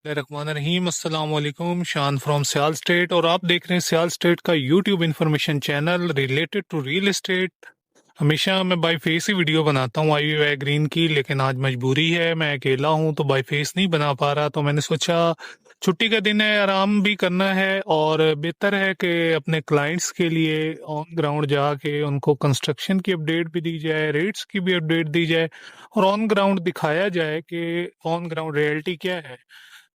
रहीम अस्सलाम वालेकुम। शान फ्रॉम सियाल स्टेट और आप देख रहे हैं सियाल स्टेट का YouTube information channel related to real estate. हमेशा मैं बाई फेस ही वीडियो बनाता हूँ आई वे ग्रीन की, लेकिन आज मजबूरी है, मैं अकेला हूँ तो बाई फेस नहीं बना पा रहा। तो मैंने सोचा छुट्टी का दिन है, आराम भी करना है और बेहतर है कि अपने क्लाइंट्स के लिए ऑन ग्राउंड जाके उनको कंस्ट्रक्शन की अपडेट भी दी जाए, रेट्स की भी अपडेट दी जाए और ऑन ग्राउंड दिखाया जाए कि ऑन ग्राउंड रियलिटी क्या है।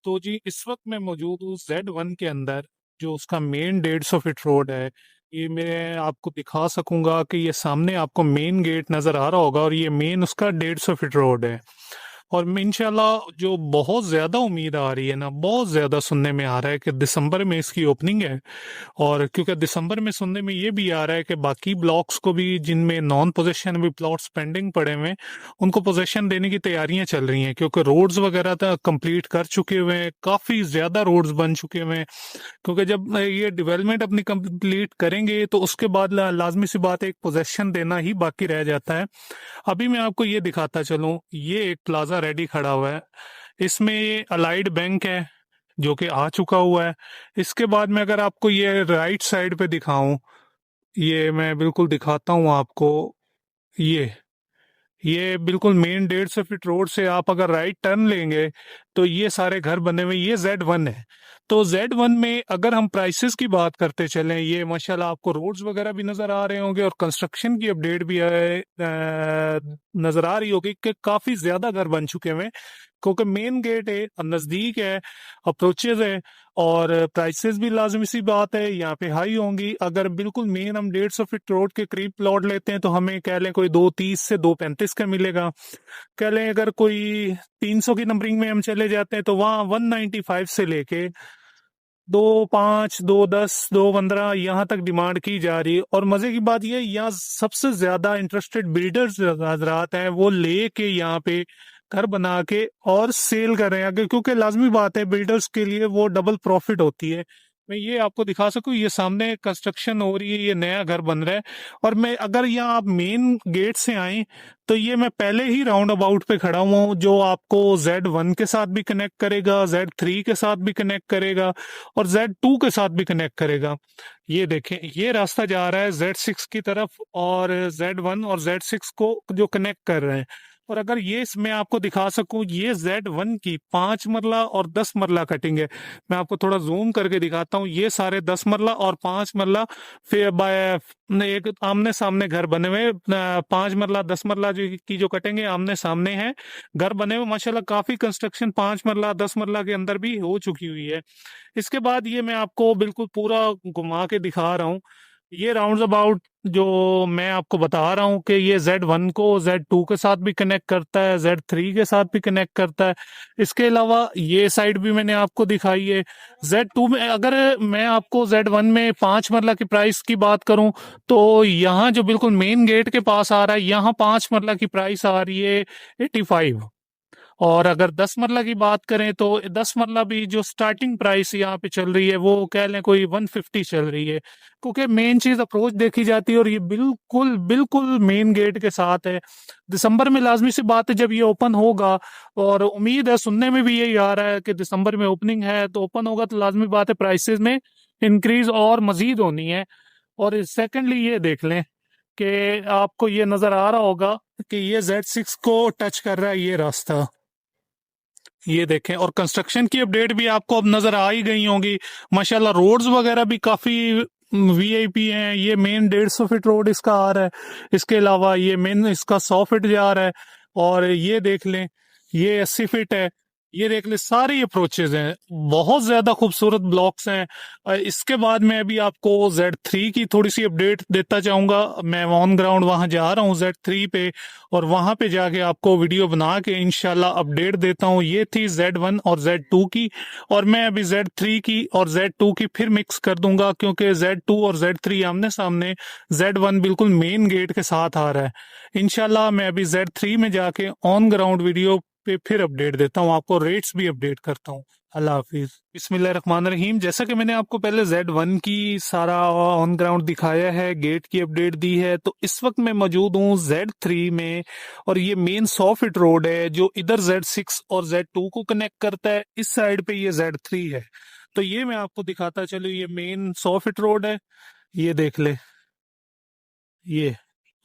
तो जी इस वक्त मैं मौजूद हूँ Z1 के अंदर, जो उसका मेन 150 फीट रोड है। ये मैं आपको दिखा सकूंगा कि ये सामने आपको मेन गेट नज़र आ रहा होगा और ये मेन उसका 150 फीट रोड है। और इंशाल्लाह जो बहुत ज़्यादा उम्मीद आ रही है ना, बहुत ज़्यादा सुनने में आ रहा है कि दिसंबर में इसकी ओपनिंग है। और क्योंकि दिसंबर में सुनने में ये भी आ रहा है कि बाकी ब्लॉक्स को भी, जिनमें नॉन पोजेशन भी प्लॉट्स पेंडिंग पड़े हुए हैं, उनको पोजेशन देने की तैयारियां चल रही हैं, क्योंकि रोड्स वगैरह तो कंप्लीट कर चुके हुए हैं, काफ़ी ज़्यादा रोड्स बन चुके हुए हैं। क्योंकि जब ये डेवलपमेंट अपनी कंप्लीट करेंगे तो उसके बाद लाजमी सी बात है, एक पोजेशन देना ही बाकी रह जाता है। अभी मैं आपको ये दिखाता चलूं, ये एक प्लाजा रेडी खड़ा हुआ है, इसमें अलाइड बैंक है जो कि आ चुका हुआ है। इसके बाद में अगर आपको ये राइट साइड पे दिखाऊं, ये मैं बिल्कुल दिखाता हूं आपको। ये बिल्कुल मेन 150 फीट रोड से आप अगर राइट टर्न लेंगे तो ये सारे घर बने हुए, ये Z1 है। तो Z1 में अगर हम प्राइसेस की बात करते चलें, ये माशाल्लाह आपको रोड्स वगैरह भी नजर आ रहे होंगे और कंस्ट्रक्शन की अपडेट भी नजर आ रही होगी कि काफी ज्यादा घर बन चुके हैं, क्योंकि मेन गेट है, नजदीक है, अप्रोचेज है और प्राइसेस भी लाजमी सी बात है यहाँ पे हाई होंगी। अगर बिल्कुल मेन हम 150 फीट रोड के करीब प्लॉट लेते हैं तो हमें कह लें कोई 230 से 235 का मिलेगा। कह लें अगर कोई 300 की नंबरिंग में हम चले जाते हैं तो वहाँ 195 से लेके 2.5, 2.10, 2.15 यहाँ तक डिमांड की जा रही है। और मजे की बात यह, यहाँ सबसे ज्यादा इंटरेस्टेड बिल्डर्स हजरात हैं, वो लेके यहाँ पे घर बना के और सेल कर रहे हैं आगे, क्योंकि लाजमी बात है बिल्डर्स के लिए वो डबल प्रॉफिट होती है। मैं ये आपको दिखा सकूं, ये सामने कंस्ट्रक्शन हो रही है, ये नया घर बन रहा है। और मैं अगर यहाँ आप मेन गेट से आए तो ये मैं पहले ही राउंड अबाउट पे खड़ा हुआ हूँ, जो आपको Z1 के साथ भी कनेक्ट करेगा, Z3 के साथ भी कनेक्ट करेगा और Z2 के साथ भी कनेक्ट करेगा। ये देखें, ये रास्ता जा रहा है Z6 की तरफ और Z1 और Z6 को जो कनेक्ट कर रहे हैं। और अगर ये मैं आपको दिखा सकूं, ये Z1 की 5 मरला और 10 मरला कटिंग है। मैं आपको थोड़ा जूम करके दिखाता हूँ, ये सारे 10 मरला और 5 मरला फिर बाय एक आमने सामने घर बने हुए, 5 मरला 10 मरला जो कटेंगे आमने सामने हैं, घर बने हुए माशाल्लाह। काफी कंस्ट्रक्शन 5 मरला 10 मरला के अंदर भी हो चुकी हुई है। इसके बाद ये मैं आपको बिल्कुल पूरा घुमा के दिखा रहा हूँ, ये राउंड अबाउट जो मैं आपको बता रहा हूँ कि ये Z1 को Z2 के साथ भी कनेक्ट करता है, Z3 के साथ भी कनेक्ट करता है। इसके अलावा ये साइड भी मैंने आपको दिखाई है। Z2 में अगर मैं आपको Z1 में 5 मरला की प्राइस की बात करूं तो यहाँ जो बिल्कुल मेन गेट के पास आ रहा है, यहाँ 5 मरला की प्राइस आ रही है 85। और अगर 10 मरला की बात करें तो 10 मरला भी जो स्टार्टिंग प्राइस यहाँ पे चल रही है वो कह लें कोई 150 चल रही है, क्योंकि मेन चीज अप्रोच देखी जाती है और ये बिल्कुल बिल्कुल मेन गेट के साथ है। दिसंबर में लाजमी सी बात है जब ये ओपन होगा, और उम्मीद है, सुनने में भी यही आ रहा है कि दिसंबर में ओपनिंग है, तो ओपन होगा तो लाजमी बात है प्राइसेस में इंक्रीज और मजीद होनी है। और सेकेंडली ये देख लें कि आपको ये नजर आ रहा होगा कि ये Z6 को टच कर रहा है ये रास्ता, ये देखें। और कंस्ट्रक्शन की अपडेट भी आपको अब नजर आ ही गई होंगी माशाल्लाह। रोड्स वगैरह भी काफी वीआईपी हैं। ये मेन 150 फीट रोड इसका आ रहा है, इसके अलावा ये मेन इसका 100 फीट जा रहा है। और ये देख लें, ये 80 फीट है। ये देख ले, सारी अप्रोचेज हैं, बहुत ज्यादा खूबसूरत ब्लॉक्स हैं। इसके बाद मैं अभी आपको Z3 की थोड़ी सी अपडेट देता जाऊंगा। मैं ऑन ग्राउंड वहां जा रहा हूं Z3 पे, और वहां पे जाके आपको वीडियो बना के इंशाल्लाह अपडेट देता हूं। ये थी Z1 और Z2 की, और मैं अभी Z3 की और Z2 की फिर मिक्स कर दूंगा, क्योंकि Z2 और Z3 आमने सामने, Z1 बिल्कुल मेन गेट के साथ आ रहा है। इंशाल्लाह मैं अभी Z3 में जाके ऑन ग्राउंड वीडियो पे फिर अपडेट देता हूँ आपको, रेट्स भी अपडेट करता हूँ। अल्लाह हाफिज। बिस्मिल्लाहिर्रहमानिर्रहीम। जैसा कि मैंने आपको पहले Z1 की सारा ऑन ग्राउंड दिखाया है, गेट की अपडेट दी है, तो इस वक्त मैं मौजूद हूँ Z3 में। और ये मेन 100 फीट रोड है जो इधर Z6 और Z2 को कनेक्ट करता है। इस साइड पे ये Z3 है। तो ये मैं आपको दिखाता चलूँ, ये मेन 100 फीट रोड है, ये देख ले ये।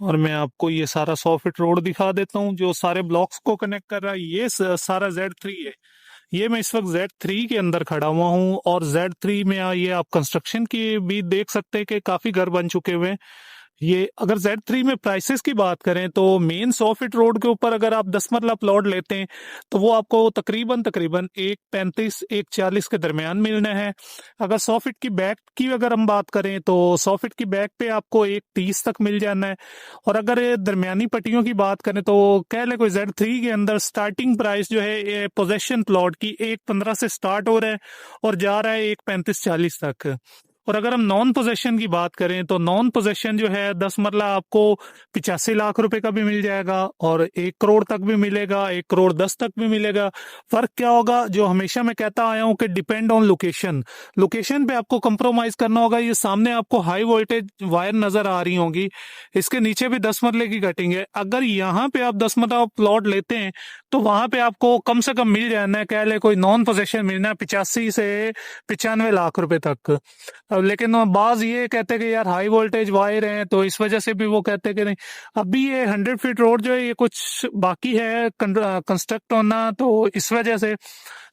और मैं आपको ये सारा 100 फीट रोड दिखा देता हूँ जो सारे ब्लॉक्स को कनेक्ट कर रहा है। ये सारा Z3 है। ये मैं इस वक्त Z3 के अंदर खड़ा हुआ हूँ। और Z3 में ये आप कंस्ट्रक्शन की भी देख सकते हैं कि काफी घर बन चुके हुए हैं। ये अगर Z3 में प्राइसेस की बात करें तो मेन 100 फीट रोड के ऊपर अगर आप 10 मरला प्लॉट लेते हैं तो वो आपको तकरीबन तकरीबन 1.35 1.40 के दरमियान मिलना है। अगर 100 फीट की बैक की अगर हम बात करें तो 100 फीट की बैक पे आपको 1.30 तक मिल जाना है। और अगर ये दरमियानी पट्टियों की बात करें तो कह ले कोई Z3 के अंदर स्टार्टिंग प्राइस जो है पोजेशन प्लॉट की 1.15 से स्टार्ट हो रहा है और जा रहा है 1.35 40 तक। और अगर हम नॉन पोजेशन की बात करें तो नॉन पोजेशन जो है 10 मरला आपको 85 लाख रुपए का भी मिल जाएगा और 1 करोड़ तक भी मिलेगा, 1 करोड़ 10 तक भी मिलेगा। फर्क क्या होगा, जो हमेशा मैं कहता आया हूं कि डिपेंड ऑन लोकेशन। लोकेशन पे आपको कंप्रोमाइज करना होगा। ये सामने आपको हाई वोल्टेज वायर नजर आ रही होंगी, इसके नीचे भी 10 मरले की कटिंग है। अगर यहाँ पे आप 10 मरला प्लॉट लेते हैं तो वहां पे आपको कम से कम मिल जाना है, कह ले कोई नॉन पोजेशन मिलना है 85 से 95 लाख रुपए तक। अब लेकिन बाज ये कहते हैं कि यार हाई वोल्टेज वायर हैं तो इस वजह से भी वो कहते हैं कि नहीं। अभी ये 100 फीट रोड जो है ये कुछ बाकी है कंस्ट्रक्ट होना, तो इस वजह से।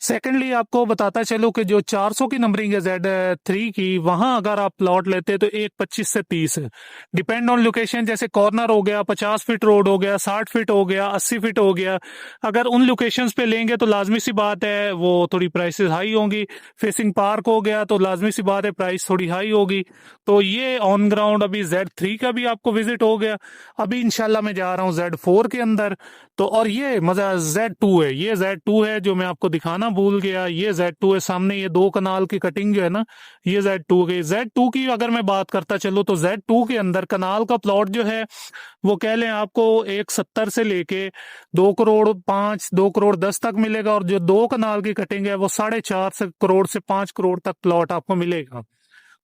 सेकेंडली आपको बताता चलो कि जो 400 की नंबरिंग है Z3 की, वहां अगर आप प्लॉट लेते हैं तो 1.25 से 30 है, डिपेंड ऑन लोकेशन। जैसे कॉर्नर हो गया, 50 फीट रोड हो गया, 60 फीट हो गया, 80 फीट हो गया। अगर उन लोकेशंस पे लेंगे तो लाजमी सी बात है वो थोड़ी प्राइसेस हाई होंगी। फेसिंग पार्क हो गया तो लाजमी सी बात है प्राइस थोड़ी हाई होगी। तो ये ऑन ग्राउंड अभी Z3 का भी आपको विजिट हो गया। अभी इंशाल्लाह मैं जा रहा हूँ Z4 के अंदर। तो और ये मजा Z2 है, ये Z2 है जो मैं आपको दिखाना भूल गया। ये Z2 है, सामने ये 2 कनाल की कटिंग जो है ना, ये Z2 की अगर मैं बात करता चलूँ तो Z2 के अंदर कनाल का प्लॉट जो है वो कह लें आपको 1.70 से लेके 2 करोड़ 5 2 करोड़ 10 तक मिलेगा। और जो 2 कनाल की कटिंग है वो 4.5 से करोड़ से 5 करोड़ तक प्लॉट आपको मिलेगा।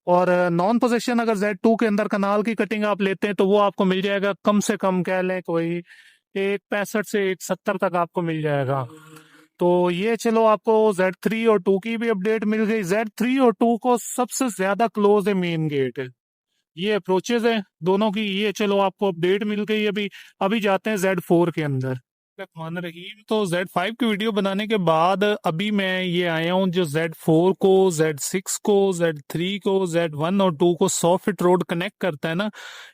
और नॉन पोजेशन अगर Z2 के अंदर कनाल की कटिंग आप लेते हैं तो वो आपको मिल जाएगा कम से कम कह लें कोई 1.65 से 1.70 तक आपको मिल जाएगा। तो ये चलो आपको Z3 और 2 की भी अपडेट मिल गई। Z3 और 2 को सबसे ज्यादा क्लोज है मेन गेट, ये अप्रोचेज है दोनों की। ये चलो आपको अपडेट मिल गई अभी। अभी जाते हैं Z4 के अंदर। रहमान रहीम। तो Z5 की वीडियो बनाने के बाद अभी मैं ये आया हूँ जो Z4 को, Z6 को, Z3 को, Z1 और 2 को 100 फीट रोड कनेक्ट करता है ना,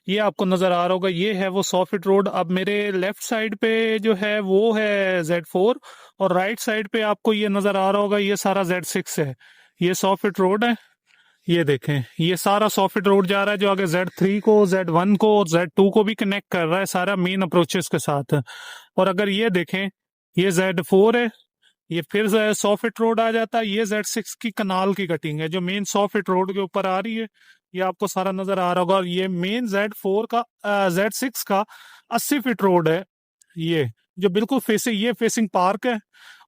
ये आपको नजर आ रहा होगा। ये है वो 100 फीट रोड। अब मेरे लेफ्ट साइड पे जो है वो है Z4 और राइट साइड पे आपको ये नजर आ रहा होगा, ये सारा Z6 है। ये 100 फीट रोड है। ये देखें, ये सारा 100 फीट रोड जा रहा है जो आगे Z3 को, Z1 को और Z2 को भी कनेक्ट कर रहा है सारा मेन अप्रोचेस के साथ। और अगर ये देखें, ये Z4 है, ये फिर 100 फीट रोड आ जाता है। ये Z6 की कनाल की कटिंग है जो मेन 100 फीट रोड के ऊपर आ रही है। ये आपको सारा नजर आ रहा होगा। और ये मेन Z4 का Z6 का 80 फीट रोड है, ये जो बिल्कुल फेसिंग, ये फेसिंग पार्क है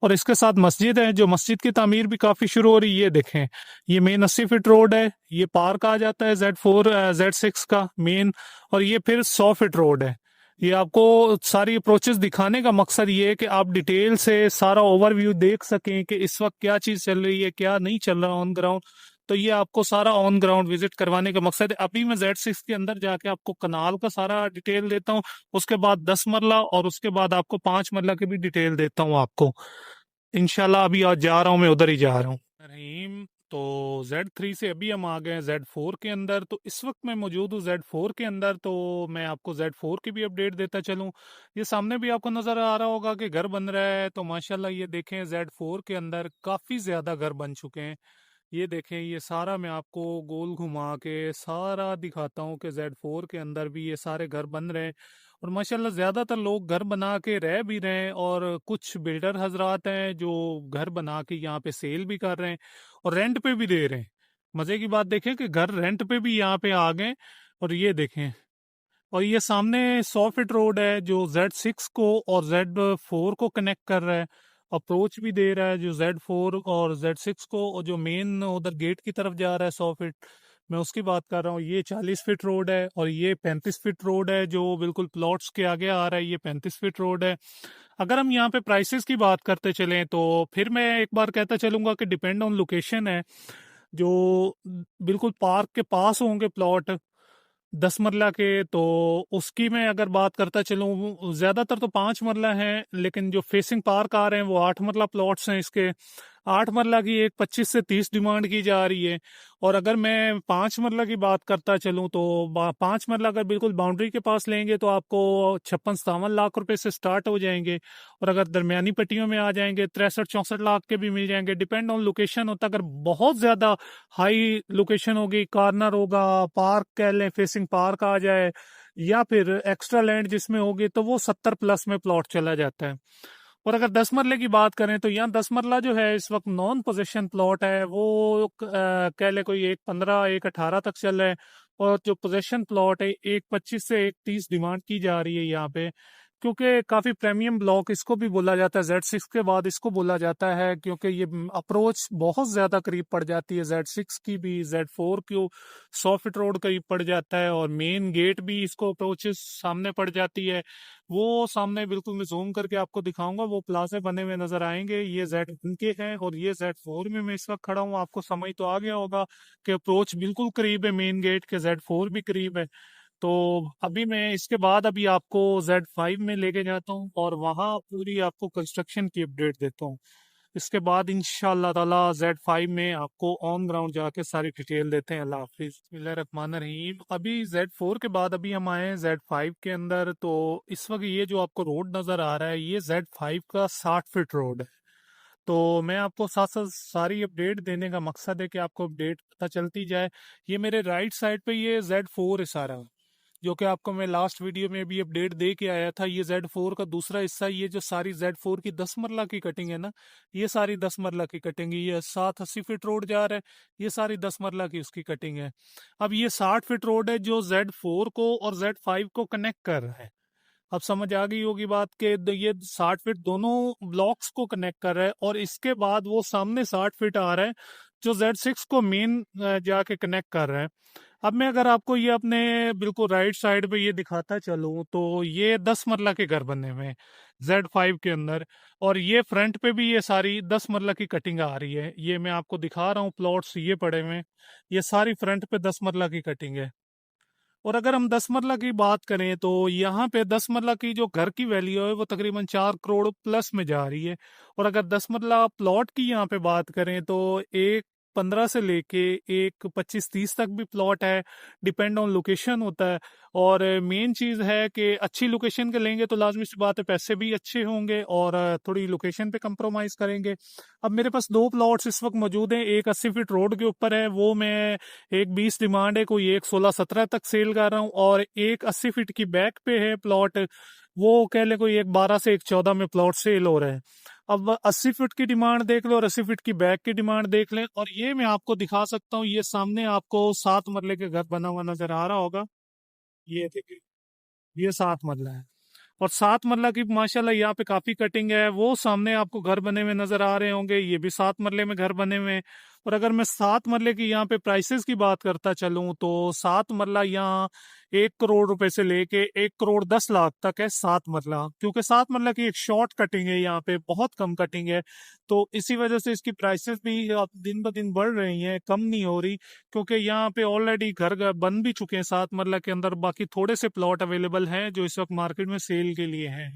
और इसके साथ मस्जिद है जो मस्जिद की तामीर भी काफी शुरू हो रही है। ये देखें, ये मेन 80 फीट रोड है, ये पार्क आ जाता है Z4 Z6 का मेन। और ये फिर 100 फीट रोड है। ये आपको सारी अप्रोचेस दिखाने का मकसद ये है कि आप डिटेल से सारा ओवरव्यू देख सकें कि इस वक्त क्या चीज चल रही है, क्या नहीं चल रहा ऑन ग्राउंड। तो ये आपको सारा ऑन ग्राउंड विजिट करवाने का मकसद है। अभी मैं Z6 के अंदर जाके आपको कनाल का सारा डिटेल देता हूँ, उसके बाद 10 मरला और उसके बाद आपको 5 मरला की भी डिटेल देता हूँ आपको इंशाल्लाह। अभी आज जा रहा हूँ मैं, उधर ही जा रहा हूँ। रहीम। तो Z3 से अभी हम आ गए हैं Z4 के अंदर। तो इस वक्त मैं मौजूद हूँ Z4 के अंदर। तो मैं आपको Z4 की भी अपडेट देता चलूँ। ये सामने भी आपको नजर आ रहा होगा कि घर बन रहा है। तो माशाल्लाह ये देखें, Z4 के अंदर काफी ज्यादा घर बन चुके हैं। ये देखें, ये सारा मैं आपको गोल घुमा के सारा दिखाता हूँ कि Z4 के अंदर भी ये सारे घर बन रहे हैं। और माशाल्लाह ज्यादातर लोग घर बना के रह भी रहे हैं और कुछ बिल्डर हजरात हैं जो घर बना के यहाँ पे सेल भी कर रहे हैं और रेंट पे भी दे रहे हैं। मजे की बात देखें कि घर रेंट पे भी यहाँ पे आ गए। और ये देखें, और ये सामने 100 फीट रोड है जो Z6 को और Z4 को कनेक्ट कर रहा है। अप्रोच भी दे रहा है जो Z4 और Z6 को, और जो मेन उधर गेट की तरफ जा रहा है 100 फीट, मैं उसकी बात कर रहा हूँ। ये 40 फीट रोड है और ये 35 फीट रोड है जो बिल्कुल प्लॉट्स के आगे आ रहा है। ये 35 फीट रोड है। अगर हम यहाँ पे प्राइसेस की बात करते चलें तो फिर मैं एक बार कहता चलूंगा कि डिपेंड ऑन लोकेशन है। जो बिल्कुल पार्क के पास होंगे प्लॉट 10 मरला के, तो उसकी मैं अगर बात करता चलूँ, ज्यादातर तो 5 मरला हैं, लेकिन जो फेसिंग पार्क आ रहे हैं वो 8 मरला प्लॉट्स हैं। इसके 8 मरला की एक 25 से 30 डिमांड की जा रही है। और अगर मैं 5 मरला की बात करता चलूँ तो 5 मरला अगर बिल्कुल बाउंड्री के पास लेंगे तो आपको 56-57 लाख रुपए से स्टार्ट हो जाएंगे। और अगर दरमियानी पट्टियों में आ जाएंगे 63-64 लाख के भी मिल जाएंगे। डिपेंड ऑन लोकेशन होता है। अगर बहुत ज्यादा हाई लोकेशन होगी, कॉर्नर होगा, पार्क कह लें, फेसिंग पार्क आ जाए, या फिर एक्स्ट्रा लैंड जिसमें होगी, तो वो 70 प्लस में प्लॉट चला जाता है। और अगर 10 मरले की बात करें तो यहाँ 10 मरला जो है इस वक्त नॉन पोजीशन प्लॉट है, वो कह ले कोई 1.15 1.18 तक चल रहा है। और जो पोजीशन प्लॉट है 1.25 से 1.30 डिमांड की जा रही है यहाँ पे, क्योंकि काफी प्रीमियम ब्लॉक इसको भी बोला जाता है। Z6 के बाद इसको बोला जाता है क्योंकि ये अप्रोच बहुत ज्यादा करीब पड़ जाती है Z6 की भी, Z4 की 100 फीट रोड करीब पड़ जाता है, और मेन गेट भी इसको अप्रोचेस सामने पड़ जाती है। वो सामने बिल्कुल मैं जूम करके आपको दिखाऊंगा, वो प्लाजे बने हुए नजर आएंगे। ये Z1 के हैं और ये Z4 में मैं इस वक्त खड़ा हूँ। आपको समझ तो आ गया होगा कि अप्रोच बिल्कुल करीब है मेन गेट के, Z4 भी करीब है। तो अभी मैं इसके बाद अभी आपको Z5 में लेके जाता हूँ और वहाँ पूरी आपको कंस्ट्रक्शन की अपडेट देता हूँ। इसके बाद इंशाअल्लाह ताला Z5 में आपको ऑन ग्राउंड जाके सारी डिटेल देते हैं। अल्लाह हाफिज, बिस्मिल्लाहिर्रहमानिर्रहीम। अभी Z4 के बाद अभी हम आए हैं Z5 के अंदर। तो इस वक्त ये जो आपको रोड नज़र आ रहा है ये Z5 का 60 फीट रोड है। तो मैं आपको साथ साथ सारी अपडेट देने का मकसद है कि आपको अपडेट पता चलती जाए। ये मेरे राइट साइड पे ये Z4 है सारा, जो कि आपको मैं लास्ट वीडियो में भी अपडेट दे के आया था। ये Z4 का दूसरा हिस्सा, ये जो सारी Z4 की 10 मरला की कटिंग है ना, ये सारी 10 मरला की कटिंग है। ये 780 फीट रोड जा रहा है, ये सारी 10 मरला की उसकी कटिंग है। अब ये 60 फीट रोड है जो Z4 को और Z5 को कनेक्ट कर रहा है। अब समझ आ गई होगी बात के, ये 60 फीट दोनों ब्लॉक्स को कनेक्ट कर रहा है। और इसके बाद वो सामने 60 फीट आ रहा है जो Z6 को मेन जाके कनेक्ट कर रहा है। अब मैं अगर आपको ये अपने बिल्कुल राइट साइड पे ये दिखाता चलूं तो ये 10 मरला के घर बने हुए हैं Z5 के अंदर। और ये फ्रंट पे भी ये सारी 10 मरला की कटिंग आ रही है। ये मैं आपको दिखा रहा हूँ, प्लॉट्स ये पड़े हुए हैं, ये सारी फ्रंट पे 10 मरला की कटिंग है। और अगर हम 10 मरला की बात करें तो यहाँ पे 10 मरला की जो घर की वैल्यू है वो तकरीबन 4 करोड़ प्लस में जा रही है। और अगर 10 मरला प्लॉट की यहाँ पे बात करें तो एक 15 से लेके एक 25-30 तक भी प्लॉट है। डिपेंड ऑन लोकेशन होता है। और मेन चीज़ है कि अच्छी लोकेशन के लेंगे तो लाजमी सी बात है पैसे भी अच्छे होंगे, और थोड़ी लोकेशन पे कंप्रोमाइज़ करेंगे। अब मेरे पास दो प्लॉट्स इस वक्त मौजूद हैं। एक 80 फीट रोड के ऊपर है, वो मैं एक 20 डिमांड है, कोई एक 16-17 तक सेल कर रहा हूँ। और एक 80 फीट की बैक पे है प्लॉट, वो कह ले कोई एक 12 से एक 14 में प्लॉट सेल हो रहा है। अब 80 फीट की डिमांड देख लो और 80 फीट की बैक की डिमांड देख लें। और ये मैं आपको दिखा सकता हूँ, ये सामने आपको 7 मरले के घर बना हुआ नजर आ रहा होगा। ये देखिए, ये 7 मरला है। और 7 मरला की माशाल्लाह यहाँ पे काफी कटिंग है। वो सामने आपको घर बने हुए नजर आ रहे होंगे, ये भी 7 मरले में घर बने हुए हैं। और अगर मैं 7 मरले की यहाँ पे प्राइसेस की बात करता चलूं तो 7 मरला यहाँ 1 करोड़ रुपए से लेके 1 करोड़ 10 लाख तक है 7 मरला। क्योंकि 7 मरला की एक शॉर्ट कटिंग है, यहाँ पे बहुत कम कटिंग है, तो इसी वजह से इसकी प्राइसेस भी अब दिन ब दिन बढ़ रही हैं, कम नहीं हो रही। क्योंकि यहाँ पे ऑलरेडी घर बन भी चुके हैं 7 मरला के अंदर, बाकी थोड़े से प्लॉट अवेलेबल हैं जो इस वक्त मार्केट में सेल के लिए हैं।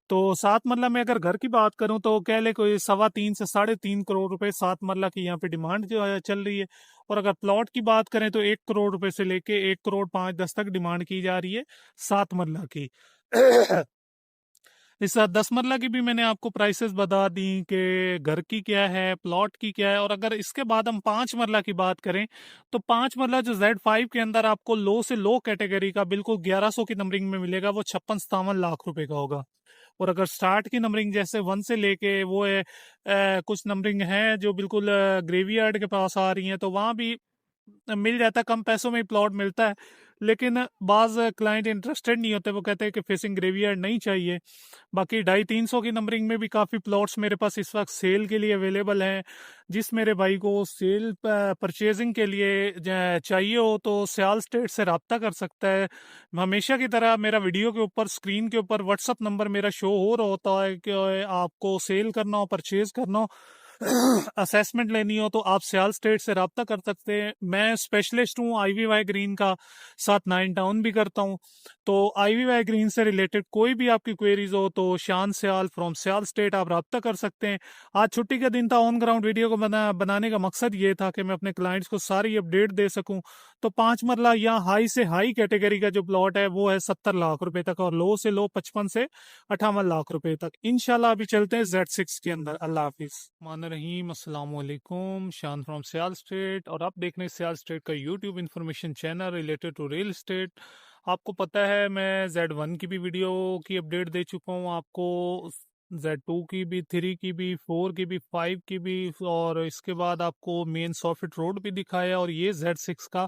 तो 7 मरला में अगर घर की बात करूं तो कह ले कोई 3.25 से 3.5 करोड़ रुपए 7 मरला की यहाँ पे डिमांड जो है चल रही है। और अगर प्लॉट की बात करें तो 1 करोड़ रुपए से लेके 1 करोड़ 5-10 तक डिमांड की जा रही है 7 मरला की। इस 10 मरला की भी मैंने आपको प्राइसेस बता दी कि घर की क्या है, प्लॉट की क्या है। और अगर इसके बाद हम 5 मरला की बात करें तो 5 मरला जो Z5 के अंदर आपको लो से लो कैटेगरी का बिल्कुल 1100 की नंबरिंग में मिलेगा, वो 56-57 लाख रुपए का होगा। और अगर स्टार्ट की नंबरिंग जैसे 1 से लेके वो है कुछ नंबरिंग है जो बिल्कुल ग्रेवयार्ड के पास आ रही है, तो वहां भी मिल जाता है, कम पैसों में ही प्लॉट मिलता है। लेकिन बाज़ क्लाइंट इंटरेस्टेड नहीं होते, वो कहते हैं कि फेसिंग ग्रेवयार्ड नहीं चाहिए। बाकी 250-300 की नंबरिंग में भी काफ़ी प्लॉट्स मेरे पास इस वक्त सेल के लिए अवेलेबल हैं। जिस मेरे भाई को सेल परचेजिंग के लिए चाहिए हो तो सियाल स्टेट से रब्ता कर सकता है। हमेशा की तरह मेरा वीडियो के ऊपर, स्क्रीन के ऊपर व्हाट्सअप नंबर मेरा शो हो रहा होता है कि आपको सेल करना हो, परचेज करना हो, असेसमेंट लेनी हो तो आप सियाल स्टेट से रब्ता कर सकते हैं। मैं स्पेशलिस्ट हूँ IVY ग्रीन का, साथ 9 टाउन भी करता हूँ। तो IVY ग्रीन से रिलेटेड कोई भी आपकी क्वेरीज हो तो शान सियाल फ्रॉम सियाल स्टेट आप रब्ता कर सकते हैं। आज छुट्टी का दिन था, ऑन ग्राउंड वीडियो को बनाने का मकसद ये था कि मैं अपने क्लाइंट्स को सारी अपडेट दे सकूं। तो 5 मरला या हाई से हाई कैटेगरी का जो प्लॉट है वो है 70 लाख रुपए तक, और लो से लो 55 से 58 लाख रुपए तक। इंशाल्लाह अभी चलते हैं Z6 के अंदर। अल्लाह हाफिज। मान रहीम, अस्सलाम वालेकुम, शान फ्रॉम सियाल स्टेट, और आप देख रहे हैं सियाल स्टेट का YouTube information channel related to real estate. आपको पता है मैं Z1 की भी वीडियो की अपडेट दे चुका हूँ आपको, Z2 की भी, 3 की भी, 4 की भी, 5 की भी, और इसके बाद आपको मेन 100 फीट रोड भी दिखाया, और ये Z6 का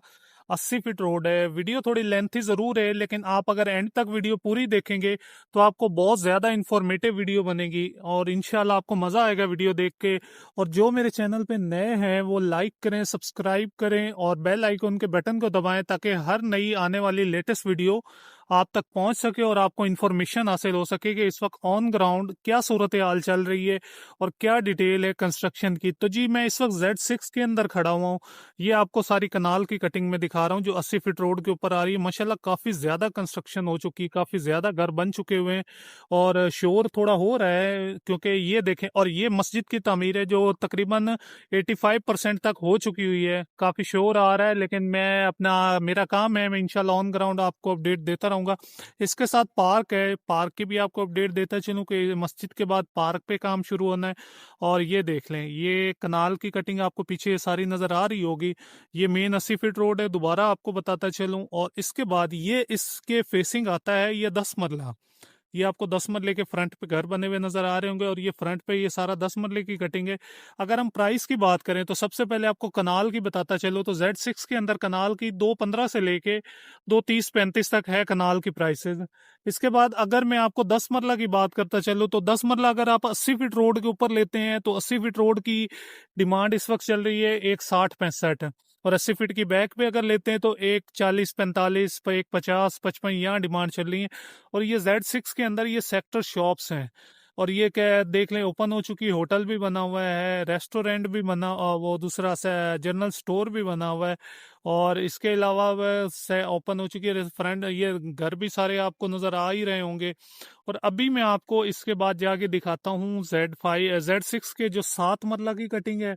80 फीट रोड है। वीडियो थोड़ी लेंथी ज़रूर है, लेकिन आप अगर एंड तक वीडियो पूरी देखेंगे तो आपको बहुत ज़्यादा इंफॉर्मेटिव वीडियो बनेगी, और इंशाल्लाह आपको मज़ा आएगा वीडियो देख के। और जो मेरे चैनल पे नए हैं वो लाइक करें, सब्सक्राइब करें और बेल आइकन के बटन को दबाएं, ताकि हर नई आने वाली लेटेस्ट वीडियो आप तक पहुंच सके और आपको इन्फॉर्मेशन हासिल हो सके कि इस वक्त ऑन ग्राउंड क्या सूरत हाल चल रही है और क्या डिटेल है कंस्ट्रक्शन की। तो जी मैं इस वक्त Z6 के अंदर खड़ा हुआ हूँ। ये आपको सारी कनाल की कटिंग में दिखा रहा हूँ जो 80 फीट रोड के ऊपर आ रही है। माशाल्लाह काफ़ी ज़्यादा कंस्ट्रक्शन हो चुकी है, काफ़ी ज़्यादा घर बन चुके हुए हैं, और शोर थोड़ा हो रहा है क्योंकि ये देखें, और ये मस्जिद की तामीर है जो तकरीबन 85% तक हो चुकी हुई है। काफ़ी शोर आ रहा है, लेकिन मैं अपना, मेरा काम है, मैं इंशाल्लाह ऑन ग्राउंड आपको अपडेट देता रहूँगा। इसके साथ पार्क है, पार्क की भी आपको अपडेट देता चलूँ कि मस्जिद के बाद पार्क पे काम शुरू होना है। और ये देख लें, ये कनाल की कटिंग आपको पीछे सारी नज़र आ रही होगी। ये मेन 80 फीट रोड है, दोबारा आपको बताता चलूँ। और इसके बाद ये इसके फेसिंग आता है ये 10 मरला। ये आपको 10 मरले के फ्रंट पे घर बने हुए नजर आ रहे होंगे, और ये फ्रंट पे ये सारा 10 मरले की कटिंग है। अगर हम प्राइस की बात करें तो सबसे पहले आपको कनाल की बताता चलो, तो Z6 के अंदर कनाल की 215 से लेके 230-35 तक है कनाल की प्राइसेस। इसके बाद अगर मैं आपको 10 मरला की बात करता चलूँ तो 10 मरला अगर आप 80 फीट रोड के ऊपर लेते हैं तो 80 फीट रोड की डिमांड इस वक्त चल रही है 160-65, और 80 फीट की बैक पे अगर लेते हैं तो 140-45, 150-55 यहाँ डिमांड चल रही है। और ये Z6 के अंदर ये सेक्टर शॉप्स हैं, और ये क्या देख लें, ओपन हो चुकी, होटल भी बना हुआ है, रेस्टोरेंट भी बना, और वो दूसरा जनरल स्टोर भी बना हुआ है, और इसके अलावा वह से ओपन हो चुकी है फ्रंट। ये घर भी सारे आपको नज़र आ ही रहे होंगे। और अभी मैं आपको इसके बाद जाके दिखाता हूँ Z6 के जो 7 मरला की कटिंग है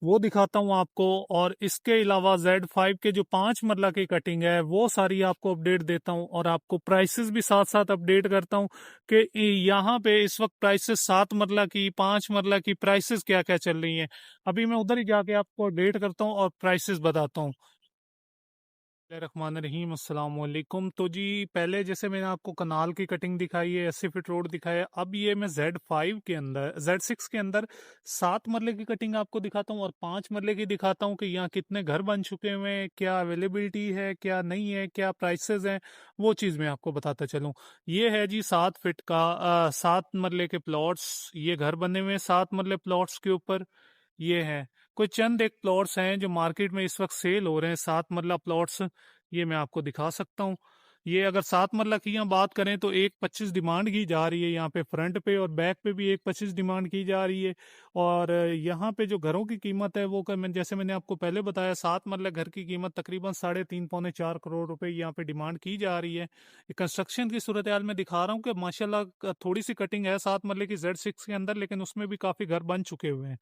वो दिखाता हूँ आपको, और इसके अलावा Z5 के जो 5 मरला की कटिंग है वो सारी आपको अपडेट देता हूँ, और आपको प्राइसेस भी साथ साथ अपडेट करता हूँ कि यहाँ पे इस वक्त प्राइसेस 7 मरला की, 5 मरला की प्राइसेस क्या क्या चल रही हैं। अभी मैं उधर ही जाके आपको अपडेट करता हूँ और प्राइसेस बताता हूँ। रहमान रहीम, अस्सलाम वालेकुम। तो जी पहले जैसे मैंने आपको कनाल की कटिंग दिखाई है, 80 फीट रोड दिखाया, अब ये मैं Z5 के अंदर, Z6 के अंदर 7 मरले की कटिंग आपको दिखाता हूँ और 5 मरले की दिखाता हूँ कि यहाँ कितने घर बन चुके हुए हैं, क्या अवेलेबिलिटी है, क्या नहीं है, क्या प्राइसेस हैं, वो चीज़ मैं आपको बताता चलूँ। ये है जी 7 फीट का 7 मरले के प्लॉट्स, ये घर बने हुए हैं 7 मरले प्लॉट्स के ऊपर। ये है कुछ चंद एक प्लॉट्स हैं जो मार्केट में इस वक्त सेल हो रहे हैं, 7 मरला प्लॉट्स, ये मैं आपको दिखा सकता हूँ। ये अगर 7 मरला की यहाँ बात करें तो 1.25 डिमांड की जा रही है यहाँ पे फ्रंट पे, और बैक पे भी 1.25 डिमांड की जा रही है। और यहाँ पे जो घरों की कीमत है वो जैसे मैंने आपको पहले बताया, 7 मरला घर की कीमत तकरीबन 3.5-4 करोड़ रुपए यहाँ पे डिमांड की जा रही है। कंस्ट्रक्शन की सूरत हाल में दिखा रहा हूँ कि माशाल्लाह थोड़ी सी कटिंग है 7 मरले की Z6 के अंदर, लेकिन उसमें भी काफ़ी घर बन चुके हुए हैं।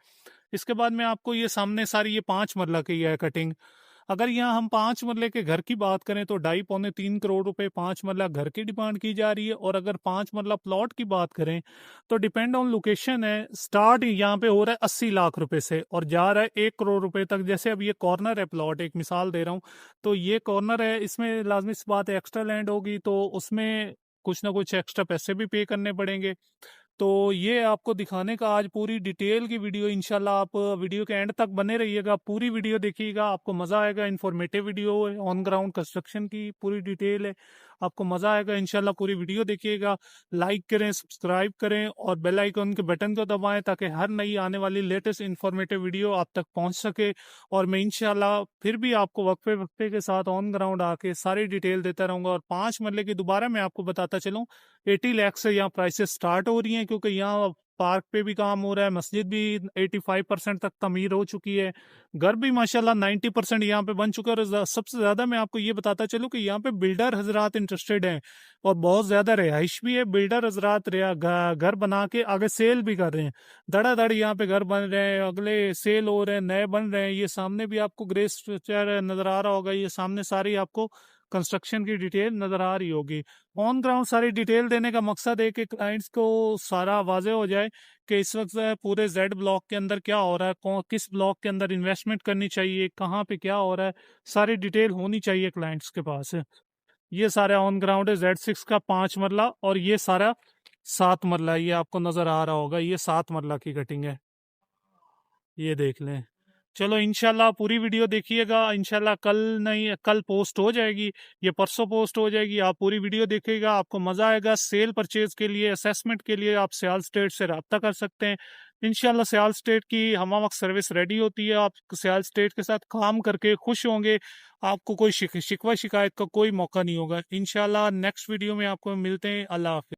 इसके बाद में आपको ये सामने सारी ये 5 मरला की है कटिंग। अगर यहाँ हम 5 मरले के घर की बात करें तो 2.5-3 करोड़ रुपए 5 मरला घर की डिमांड की जा रही है। और अगर 5 मरला प्लॉट की बात करें तो डिपेंड ऑन लोकेशन है, स्टार्ट यहाँ पे हो रहा है 80 लाख रुपए से और जा रहा है 1 करोड़ रुपए तक। जैसे अब ये कॉर्नर है प्लॉट, एक मिसाल दे रहा हूँ, तो ये कॉर्नर है, इसमें लाजमी सी बात है एक्स्ट्रा लैंड होगी तो उसमें कुछ ना कुछ एक्स्ट्रा पैसे भी पे करने पड़ेंगे। तो ये आपको दिखाने का आज पूरी डिटेल की वीडियो, इंशाल्लाह आप वीडियो के एंड तक बने रहिएगा, पूरी वीडियो देखिएगा, आपको मज़ा आएगा। इन्फॉर्मेटिव वीडियो है, ऑन ग्राउंड कंस्ट्रक्शन की पूरी डिटेल है, आपको मज़ा आएगा। इंशाल्लाह पूरी वीडियो देखिएगा, लाइक करें, सब्सक्राइब करें और बेल आइकन के बटन को दबाएं ताकि हर नई आने वाली लेटेस्ट इन्फॉर्मेटिव वीडियो आप तक पहुंच सके। और मैं इंशाल्लाह फिर भी आपको वक्फे वक्फे के साथ ऑन ग्राउंड आके सारी डिटेल देता रहूँगा। और 5 मरले की दोबारा मैं आपको बताता चलूँ, 80 लाख से यहाँ प्राइसेस स्टार्ट हो रही हैं, क्योंकि यहाँ पार्क पे भी काम हो रहा है, मस्जिद भी 85% तक तमीर हो चुकी है, घर भी माशाल्लाह 90% यहाँ पे बन चुका है। और सबसे ज्यादा मैं आपको ये बताता चलूँ कि यहाँ पे बिल्डर हजरात इंटरेस्टेड हैं और बहुत ज्यादा रिहाइश भी है। बिल्डर हजरात घर बना के आगे सेल भी कर रहे हैं, धड़ाधड़ यहाँ पे घर बन रहे हैं, अगले सेल हो रहे हैं, नए बन रहे हैं। ये सामने भी आपको ग्रे स्ट्रक्चर नजर आ रहा होगा, ये सामने सारी आपको कंस्ट्रक्शन की डिटेल नजर आ रही होगी। ऑन ग्राउंड सारी डिटेल देने का मकसद है कि क्लाइंट्स को सारा वाजे हो जाए कि इस वक्त जो है पूरे जेड ब्लॉक के अंदर क्या हो रहा है, कौन किस ब्लॉक के अंदर इन्वेस्टमेंट करनी चाहिए, कहाँ पे क्या हो रहा है, सारी डिटेल होनी चाहिए क्लाइंट्स के पास। ये सारा ऑन ग्राउंड है, Z6 का 5 मरला और ये सारा 7 मरला, ये आपको नजर आ रहा होगा, ये 7 मरला की कटिंग है, ये देख लें। चलो इंशाल्लाह पूरी वीडियो देखिएगा, इंशाल्लाह कल नहीं कल पोस्ट हो जाएगी, ये परसों पोस्ट हो जाएगी। आप पूरी वीडियो देखिएगा, आपको मज़ा आएगा। सेल परचेज के लिए, असेसमेंट के लिए आप सियाल स्टेट से रब्ता कर सकते हैं। इंशाल्लाह सियाल स्टेट की हमा वक्त सर्विस रेडी होती है, आप सियाल स्टेट के साथ काम करके खुश होंगे, आपको कोई शिकवा शिकायत का कोई मौका नहीं होगा। इंशाल्लाह नेक्स्ट वीडियो में आपको मिलते हैं। अल्लाह हाफिज़।